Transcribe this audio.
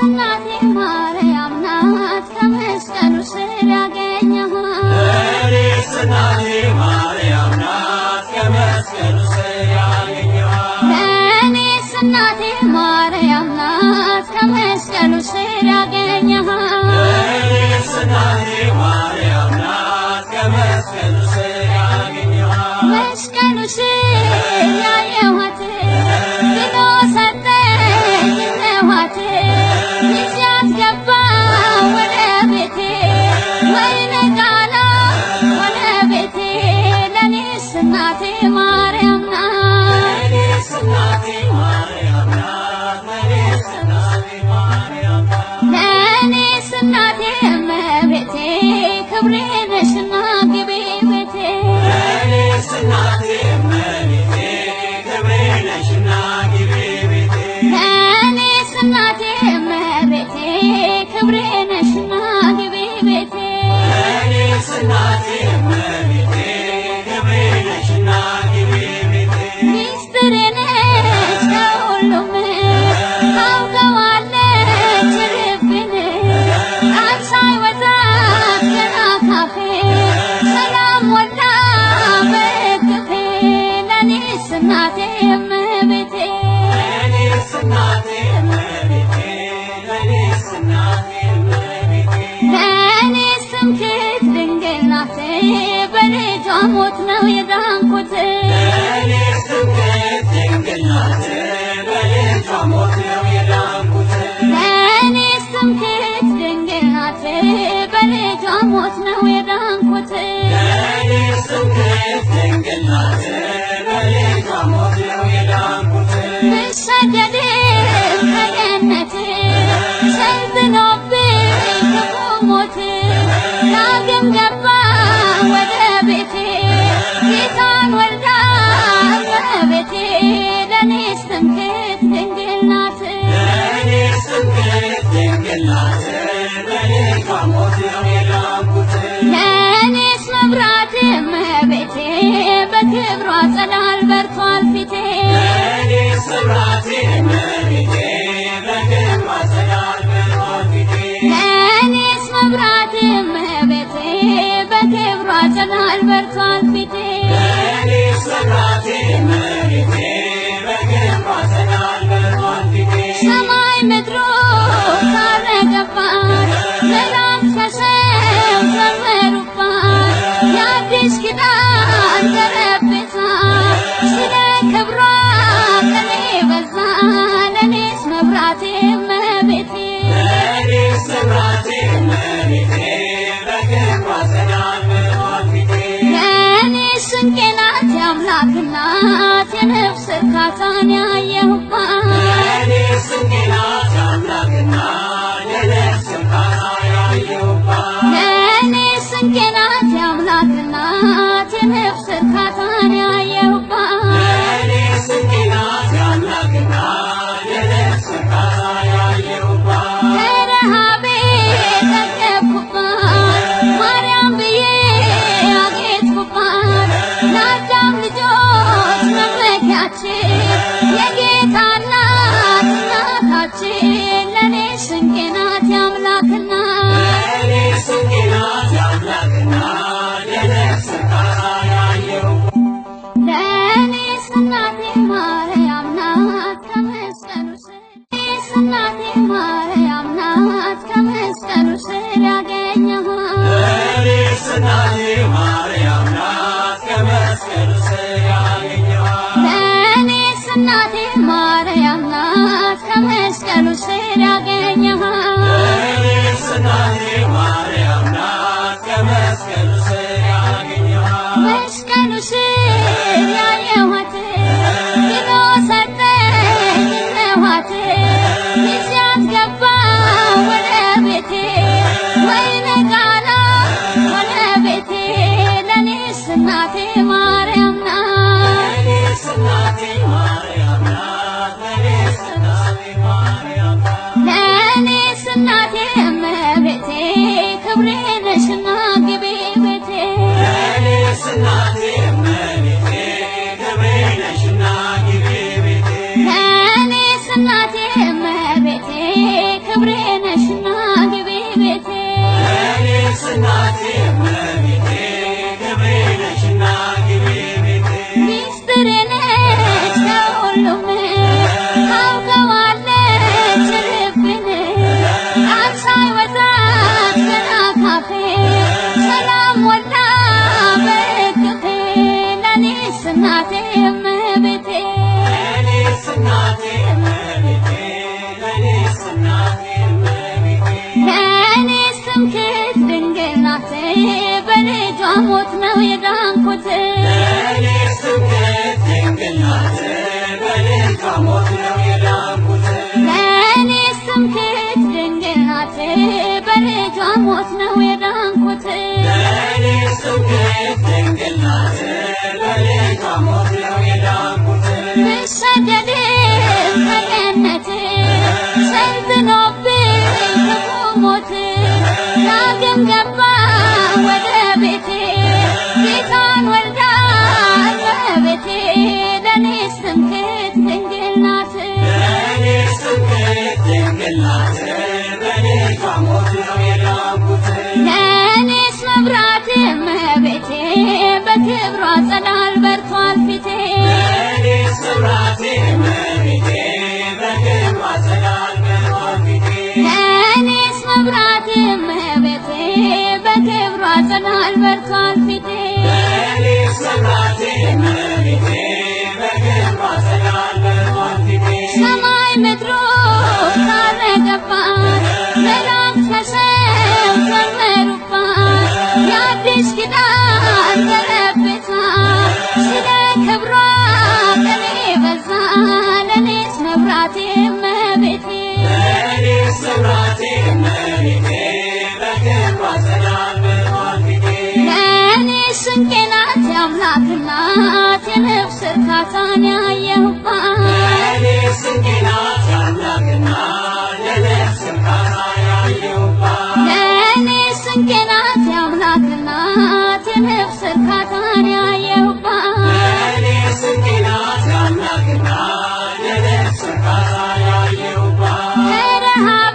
እናቴ ማርያም ናት ከመስቀሉ ስር ያገኘኋት ለእኔስ እናቴ ማርያም ናት ከመስቀሉ ስር ያገኘኋት ለእኔስ እናቴ ማርያም ናት ከመስቀሉ ስር ያገኘኋት ለእኔስ እናቴ ማርያም ናት ከመስቀሉ ስር ያገኘኋት መስቀሉ ስር ያየኋት ብሎ ሰጠኝ ነዋት ይዣት ገባ ወደ ቤቴ ወይነ ቃና ወደ ቤቴ ለእኔስ እናቴ ማርያም ናት ለእኔስ እናቴ ማርያም ናት ለእኔስ እናቴ ማርያም ናት ለእኔስ እናቴ እመቤቴ ክብሬ ነሽና ግቢ ቤቴ ለእኔስ እናቴ እመቤቴ ክብሬ ነሽና ግቢ ቤቴ ለእኔስ እናቴ እመቤቴ ክብሬ ነሽና ግቢ ቤቴ ለእኔስ እናቴ እመቤቴ ክብሬ ነሽና ግቢ ቤቴ ሚስጥሬ ነሽ ከሁሉም ታውቀዋለች ልቤን ቃል ሳይወጣ ገና ካፌ ሰላም ሞላ በእቅፌ ለእኔስ እናቴ እመቤቴ ለእኔስ እናቴ እመቤቴ ለእኔስ እናቴ እመቤቴ ለእኔስ ትምክህት ድንግል ናት በልጇ ሞት ነው የዳንኩት ለእኔስ ትምክህት ድንግል ናት በልጇ ሞት ነው የዳንኩት ለእኔስ ትምክህት ድንግል ናት በልጇ ሞት ነው የዳንኩት ለእኔስ ትምክህት ድንግል ናት በልጇ ሞት ነው የዳንኩት ብሰደድም ከገነት ሰልጥኖብኝ ክፉ ሞት ዳግም ገባ ወደ ቤቴ ጌታን ወልዳ እመቤቴ ለእኔስ ትምክህት ድንግል ናት ለእኔስ ትምክህት ድንግል ናት በልጇ ሞት ነው የዳንኩት ለእኔስ መብራት እመቤቴ በክብሯ ጸዳል በርቷል ፊቴ ለእኔስ መብራቴ እመቤቴ በክብሯ ጸዳል በርቷል ፊቴ ለእኔስ መብራት እመቤቴ በክብሯ ጸዳል በርቷል ፊቴ ለእኔስ መብራቴ እመቤቴ በክብሯ ጸዳል በርቷል ፊቴ ሰማይ ምድሩ ታረገባት መላእክት ከሰው ዘመሩባት የአዲስ ኪዳን ጠረጴዛ ስለ ክብሯ ከኔ በዛ ለእኔስ መብራቴ እመቤቴ ለእኔስ መብራቴ እመቤቴ በክብሯ ጸዳል በርቷል ፊቴ ለእኔስ ስንቄ ናት የአምላክ እናት የነፍስ እርካታን ያየሁባት ለእኔስ ስንቄ ናት የአምላክ እናት የነፍስ እርካታ ያየሁባት ለእኔስ ስንቄ ናት የአምላክ እናት የነፍስ እርካታን ያየሁባት ለእኔስ ስንቄ ናት የአምላክ እናት የነፍስ እርካታ ያየሁባት ከረሃቤ ጠገብኩባት ማርያም ብዬ አጌጥኩባት ለአዳም ልጆች መመኪያችን የጌታ እናት እናታችን ለእኔስ ስንቄ ናት የአምላክ እናት ለእኔስ ስንቄ ናት የአምላክ እናት የነፍስ እርካታ ያየሁባት ለእኔስ እናቴ ማርያም ናት ከመስቀሉ ስር ለእኔስ እናቴ ማርያም ናት ከመስቀሉ ስር ያገኘኋት ለእኔስ እናቴ ማርያም ናት ከመስቀሉ ስር ያገኘኋት ለእኔስ እናቴ ማርያም ናት ከመስቀሉ ስር ያገኘኋት ለእኔስ እናቴ ማርያም ናት ከመስቀሉ ስር ያገኘኋት መስቀሉ ስር ያየኋት ብሎ ሰጠኝ ነዋት ይዣት ገባ ወደ ቤቴ ወይነ ቃና ወደ ቤቴ ለእኔስ እናቴ ማርያም ናት ለእኔስ እናቴ ማርያም ናት ለእኔስ እናቴ ማርያም ናት ለእኔስ ትምክህት ድንግል ናት በልጇ ሞት ነው የዳንኩት ለእኔስ ትምክህት ድንግል ናት በልጇ ሞት ነው የዳንኩት ለእኔስ ትምክህት ድንግል ናት በልጇ ሞት ነው የዳንኩት ለእኔስ ትምክህት ድንግል ናት በልጇ ሞት ነው የዳንኩት ብሰደድም ከገነት ሰልጥኖብኝ ክፉ ሞት ዳግም ገባ ወደ ቤቴ ጌታን ወልዳ እመቤቴ ለእኔስ ትምክህት ድንግል ናት ለእኔስ ትምክህት ድንግል ናት በልጇ ሞት ነው የዳንኩት ለእኔስ መብራት እመቤቴ በክብሯ ጸዳል በርቷል ፊቴ ለእኔስ መብራቴ እመቤቴ በክብሯ ጸዳል በርቷል ፊቴ ለእኔስ መብራት እመቤቴ በክብሯ ጸዳል በርቷል ፊቴ ለእኔስ መብራቴ እመቤቴ በክብሯ ጸዳል በርቷል ፊቴ ሰማይ ምድሩ ታረገባት መላእክት ከሰው ዘመሩባት የአዲስ ኪዳን ተለብሳ ስለ ክብሯ ቀኔ በዛ ለእኔስ መብራቴ እመቤቴ ለእኔስ መብራቴ እመቤቴ በክብሯ ጸዳል በርቷል ፊቴ ለእኔስ ስንቄ ናት የአምላክ እናት የነፍስ እርካታን ያየሁባት ለእኔስ ስንቄ ናት የአምላክ እናት የነፍስ እርካታ ያየሁባት ለእኔስ ስንቄ ናት የአምላክ እናት የነፍስ እርካታን ያየሁባት ለእኔስ ስንቄ ናት የአምላክ እናት የነፍስ እርካታ ያየሁባት ከረሃብ